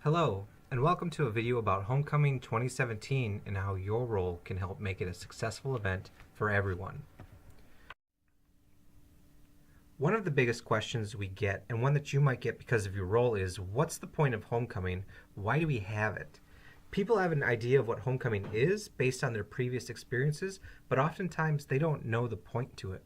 Hello, and welcome to a video about Homecoming 2017 and how your role can help make it a successful event for everyone. One of the biggest questions we get, and one that you might get because of your role, is what's the point of homecoming? Why do we have it? People have an idea of what homecoming is based on their previous experiences, but oftentimes they don't know the point to it.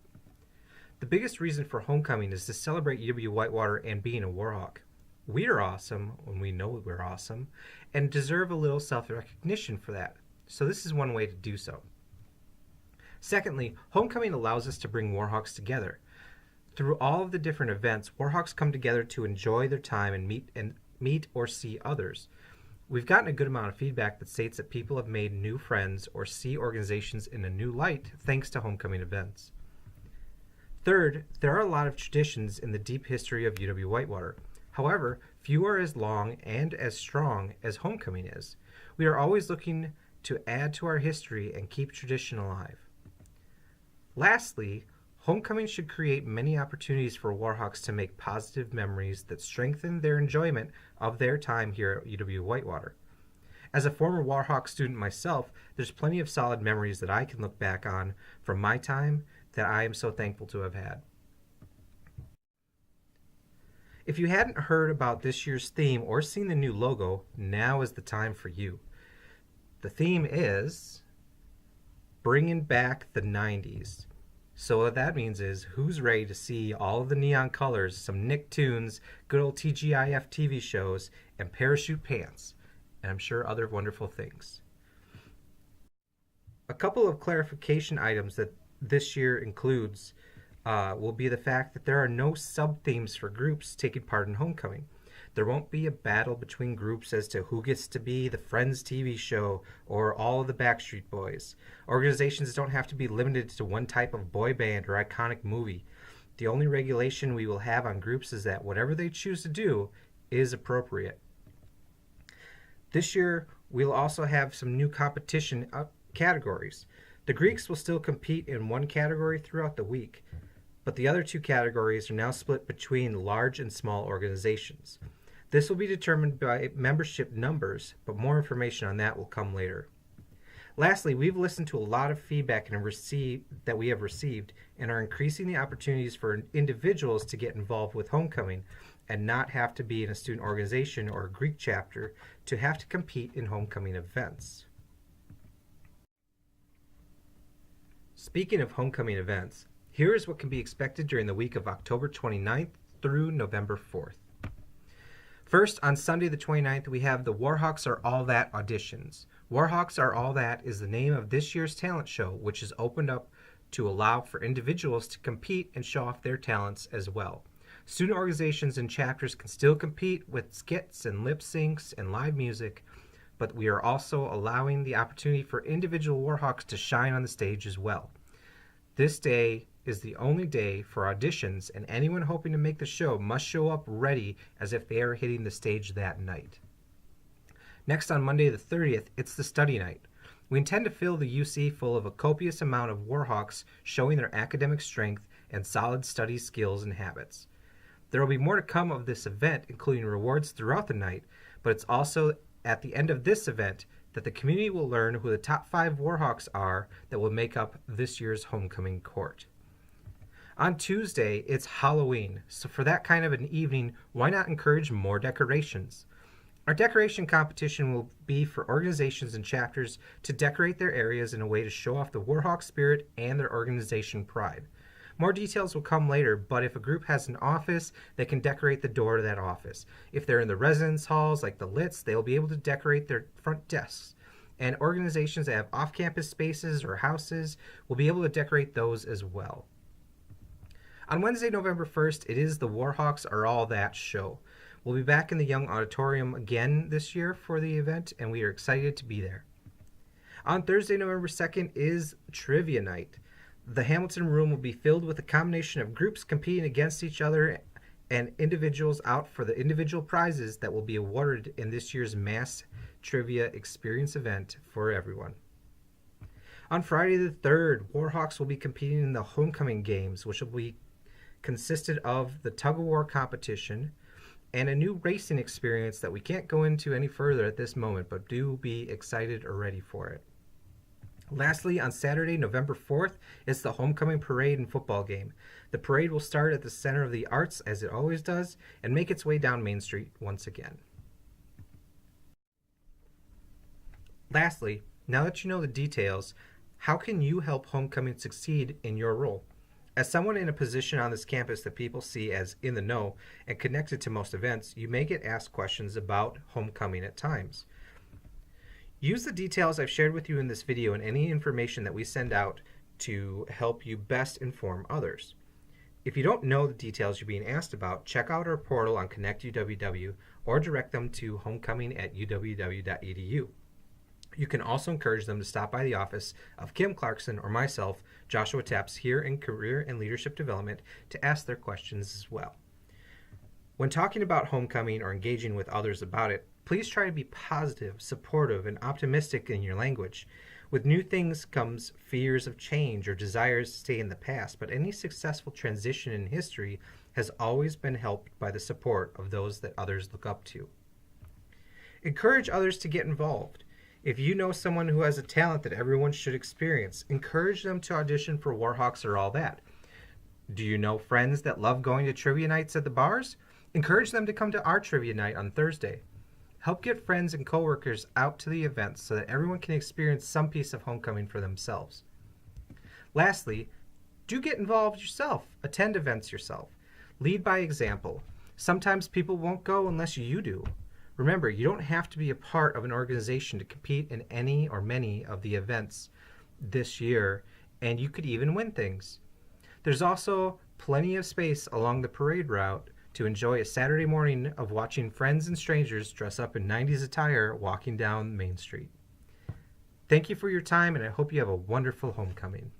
The biggest reason for homecoming is to celebrate UW-Whitewater and being a Warhawk. We are awesome when we know we're awesome and deserve a little self-recognition for that. So this is one way to do so. Secondly, homecoming allows us to bring Warhawks together. Through all of the different events, Warhawks come together to enjoy their time and meet or see others. We've gotten a good amount of feedback that states that people have made new friends or see organizations in a new light thanks to homecoming events. Third, there are a lot of traditions in the deep history of UW-Whitewater. However, few are as long and as strong as homecoming is. We are always looking to add to our history and keep tradition alive. Lastly, homecoming should create many opportunities for Warhawks to make positive memories that strengthen their enjoyment of their time here at UW-Whitewater. As a former Warhawk student myself, there's plenty of solid memories that I can look back on from my time that I am so thankful to have had. If you hadn't heard about this year's theme or seen the new logo, now is the time for you. The theme is bringing back the 90s. So what that means is, who's ready to see all of the neon colors, some Nicktoons, good old TGIF TV shows, and parachute pants, and I'm sure other wonderful things. A couple of clarification items that this year includes will be the fact that there are no sub-themes for groups taking part in homecoming. There won't be a battle between groups as to who gets to be the Friends TV show or all of the Backstreet Boys. Organizations don't have to be limited to one type of boy band or iconic movie. The only regulation we will have on groups is that whatever they choose to do is appropriate. This year, we'll also have some new competition categories. The Greeks will still compete in one category throughout the week, but the other two categories are now split between large and small organizations. This will be determined by membership numbers, but more information on that will come later. Lastly, we've listened to a lot of feedback that we have received and are increasing the opportunities for individuals to get involved with homecoming and not have to be in a student organization or a Greek chapter to have to compete in homecoming events. Speaking of homecoming events, here is what can be expected during the week of October 29th through November 4th. First, on Sunday the 29th, we have the Warhawks Are All That auditions. Warhawks Are All That is the name of this year's talent show, which is opened up to allow for individuals to compete and show off their talents as well. Student organizations and chapters can still compete with skits and lip syncs and live music, but we are also allowing the opportunity for individual Warhawks to shine on the stage as well. This day is the only day for auditions, and anyone hoping to make the show must show up ready as if they are hitting the stage that night. Next, on Monday the 30th, it's the study night. We intend to fill the UC full of a copious amount of Warhawks showing their academic strength and solid study skills and habits. There will be more to come of this event, including rewards throughout the night, but it's also at the end of this event that the community will learn who the top 5 Warhawks are that will make up this year's homecoming court. On Tuesday, it's Halloween, so for that kind of an evening, why not encourage more decorations? Our decoration competition will be for organizations and chapters to decorate their areas in a way to show off the Warhawk spirit and their organization pride. More details will come later, but if a group has an office, they can decorate the door to that office. If they're in the residence halls like the Litz, they'll be able to decorate their front desks. And organizations that have off-campus spaces or houses will be able to decorate those as well. On Wednesday, November 1st, it is the Warhawks Are All That show. We'll be back in the Young Auditorium again this year for the event, and we are excited to be there. On Thursday, November 2nd is Trivia Night. The Hamilton Room will be filled with a combination of groups competing against each other and individuals out for the individual prizes that will be awarded in this year's Mass Trivia Experience event for everyone. On Friday the 3rd, Warhawks will be competing in the Homecoming Games, which will be consisted of the tug-of-war competition, and a new racing experience that we can't go into any further at this moment, but do be excited or ready for it. Lastly, on Saturday, November 4th, is the homecoming parade and football game. The parade will start at the Center of the Arts, as it always does, and make its way down Main Street once again. Lastly, now that you know the details, how can you help homecoming succeed in your role? As someone in a position on this campus that people see as in the know and connected to most events, you may get asked questions about homecoming at times. Use the details I've shared with you in this video and any information that we send out to help you best inform others. If you don't know the details you're being asked about, check out our portal on Connect UWW or direct them to homecoming@uww.edu. You can also encourage them to stop by the office of Kim Clarkson or myself, Joshua Tepps, here in Career and Leadership Development to ask their questions as well. When talking about homecoming or engaging with others about it, please try to be positive, supportive, and optimistic in your language. With new things comes fears of change or desires to stay in the past, but any successful transition in history has always been helped by the support of those that others look up to. Encourage others to get involved. If you know someone who has a talent that everyone should experience, encourage them to audition for Warhawks or All That. Do you know friends that love going to trivia nights at the bars? Encourage them to come to our trivia night on Thursday. Help get friends and coworkers out to the events so that everyone can experience some piece of homecoming for themselves. Lastly, do get involved yourself. Attend events yourself. Lead by example. Sometimes people won't go unless you do. Remember, you don't have to be a part of an organization to compete in any or many of the events this year, and you could even win things. There's also plenty of space along the parade route to enjoy a Saturday morning of watching friends and strangers dress up in 90s attire walking down Main Street. Thank you for your time, and I hope you have a wonderful homecoming.